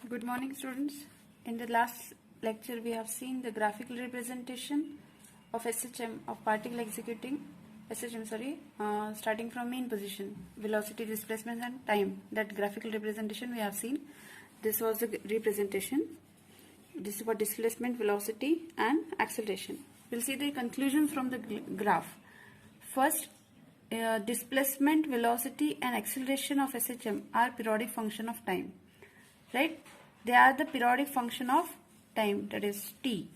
Good morning, students. In the last lecture, we have seen the graphical representation of SHM, of particle executing starting from mean position, velocity, displacement and time. That graphical representation we have seen. This was the representation. This is for displacement, velocity and acceleration. We'll see the conclusions from the graph. First, displacement, velocity and acceleration of SHM are periodic function of time. Right? They are the periodic function of time, that is t.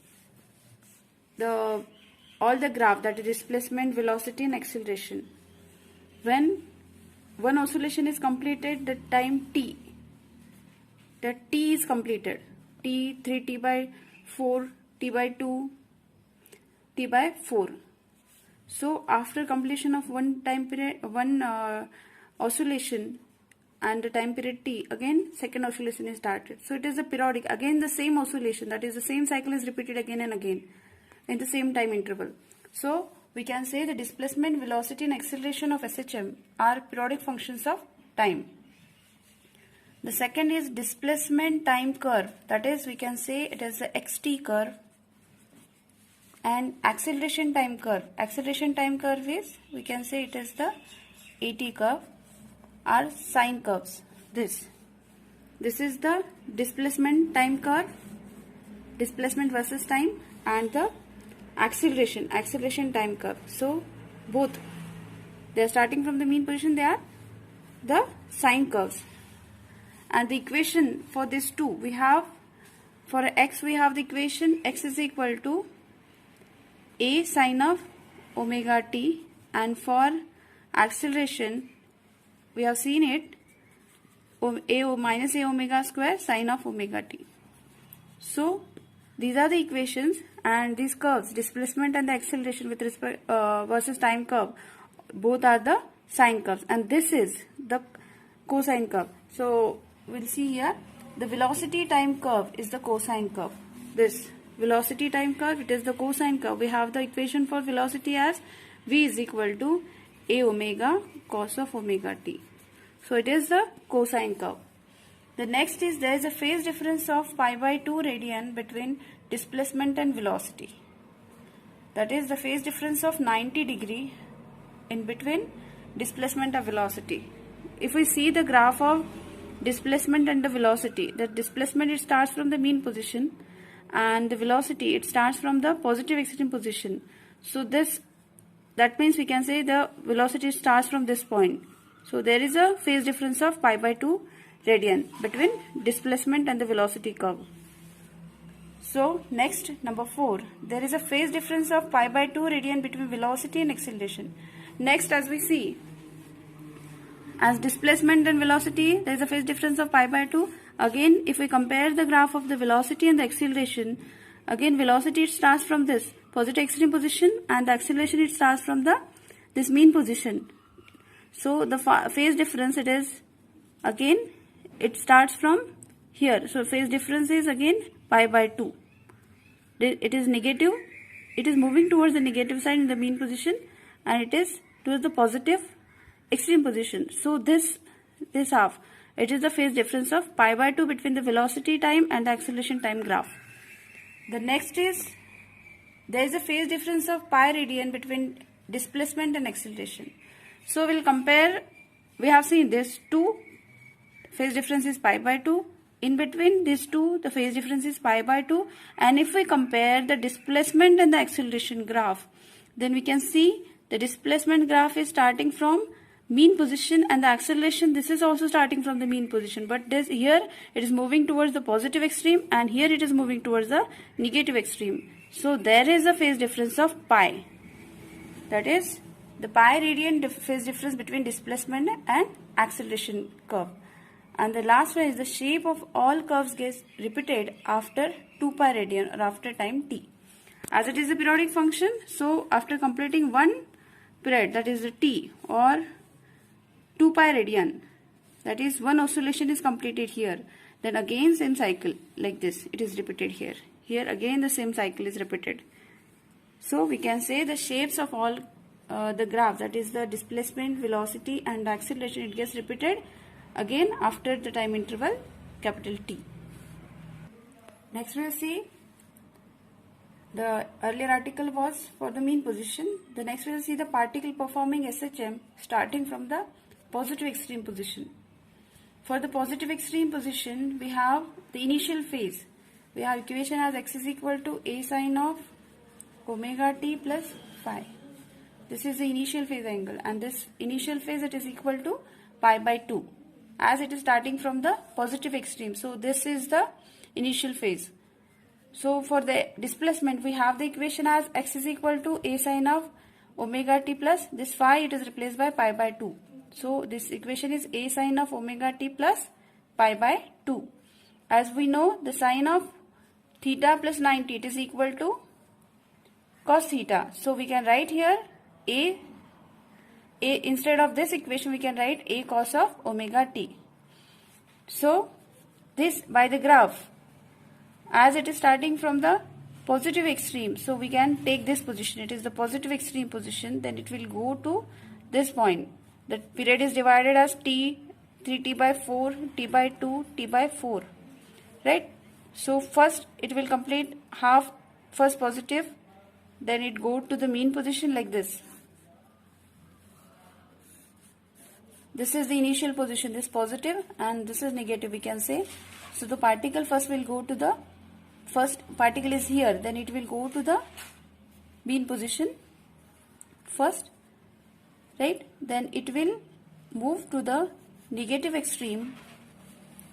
All the graph, that is displacement, velocity and acceleration. When one oscillation is completed, the time t, the t is completed. T, 3t by 4, t by 2, t by 4. So after completion of one time period, oscillation, and the time period t, again second oscillation is started. So it is a periodic, again the same oscillation, that is the same cycle is repeated again and again in the same time interval. So we can say the displacement, velocity and acceleration of SHM are periodic functions of time. The second is displacement time curve, that is we can say it is the xt curve, and acceleration time curve. Acceleration time curve is, we can say it is the at curve, are sine curves. This is the displacement time curve, displacement versus time, and the acceleration time curve. So both, they are starting from the mean position, they are the sine curves. And the equation for these two, we have for x, we have the equation x is equal to a sine of omega t, and for acceleration we have seen it a minus a omega square sine of omega t. So these are the equations, and these curves, displacement and the acceleration with respect versus time curve, both are the sine curves, and this is the cosine curve. So we'll see here, the velocity time curve is the cosine curve. This velocity time curve, it is the cosine curve. We have the equation for velocity as v is equal to a omega cos of omega t. So it is the cosine curve. The next is, there is a phase difference of pi by 2 radian between displacement and velocity. That is the phase difference of 90 degree in between displacement and velocity. If we see the graph of displacement and the velocity, the displacement, it starts from the mean position, and the velocity, it starts from the positive extreme position. So that means we can say the velocity starts from this point. So there is a phase difference of pi by 2 radian between displacement and the velocity curve. So next, number 4, there is a phase difference of pi by 2 radian between velocity and acceleration. Next, as we see, as displacement and velocity, there is a phase difference of pi by 2. Again, if we compare the graph of the velocity and the acceleration, again velocity, it starts from this positive extreme position, and the acceleration, it starts from this mean position. So the phase difference, it is again, it starts from here. So phase difference is again pi by 2. It is negative. It is moving towards the negative side in the mean position, and it is towards the positive extreme position. So this half, it is the phase difference of pi by 2 between the velocity time and the acceleration time graph. The next is, there is a phase difference of pi radian between displacement and acceleration. So we'll compare, we have seen this two, phase difference is pi by 2. In between these two, the phase difference is pi by 2. And if we compare the displacement and the acceleration graph, then we can see the displacement graph is starting from mean position, and the acceleration, this is also starting from the mean position. But this here, it is moving towards the positive extreme, and here it is moving towards the negative extreme. So there is a phase difference of pi. That is the pi radian phase difference between displacement and acceleration curve. And the last one is, the shape of all curves gets repeated after 2 pi radian, or after time t. As it is a periodic function, so after completing one period, that is the t, or 2 pi radian, that is one oscillation is completed here, then again same cycle like this, it is repeated here. Here again the same cycle is repeated. So we can say the shapes of all the graph, that is the displacement, velocity and acceleration, it gets repeated again after the time interval capital T. Next we will see, the earlier article was for the mean position. The next we will see the particle performing SHM starting from the positive extreme position. For the positive extreme position, we have the initial phase. We have equation as x is equal to a sine of omega t plus phi. This is the initial phase angle, and this initial phase, it is equal to pi by 2, as it is starting from the positive extreme. So this is the initial phase. So for the displacement, we have the equation as x is equal to a sine of omega t plus this phi, it is replaced by pi by 2. So this equation is a sine of omega t plus pi by 2. As we know, the sine of theta plus 90, it is equal to cos theta. So we can write here a instead of this equation, we can write a cos of omega t. So this by the graph, as it is starting from the positive extreme, so we can take this position, it is the positive extreme position, then it will go to this point. The period is divided as t, 3t by 4, t by 2, t by 4, right? So first it will complete half, first positive, then it go to the mean position like this. This is the initial position, this positive, and this is negative, we can say. So the particle first will go to the, first particle is here, then it will go to the mean position first, right? Then it will move to the negative extreme,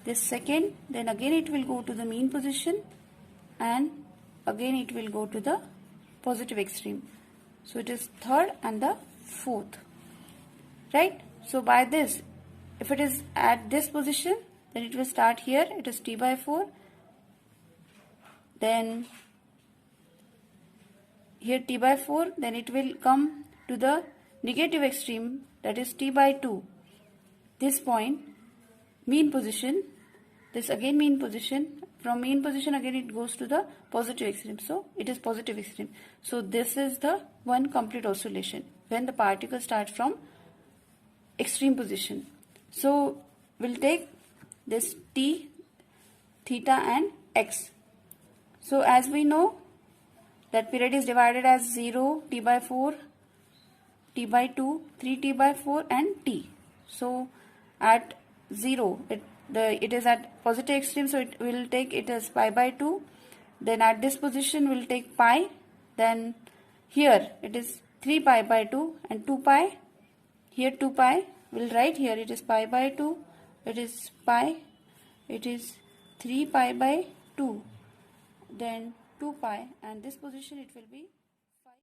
this second, then again it will go to the mean position, and again it will go to the positive extreme. So it is third and the fourth, right? So by this, if it is at this position, then it will start here, it is t by 4, then here t by 4, then it will come to the negative extreme, that is t by 2, this point, mean position, this again mean position, from mean position again it goes to the positive extreme, so it is positive extreme. So this is the one complete oscillation when the particle starts from extreme position. So we'll take this t, theta and x. So as we know that period is divided as 0, t by 4, t by 2, 3t by 4 and t. So at 0 it is at positive extreme, so it will take it as pi by 2. Then at this position we'll take pi, then here it is 3 pi by 2 and 2 pi. Here 2 pi, we'll write here it is pi by 2, it is pi, it is 3 pi by 2, then 2 pi, and this position it will be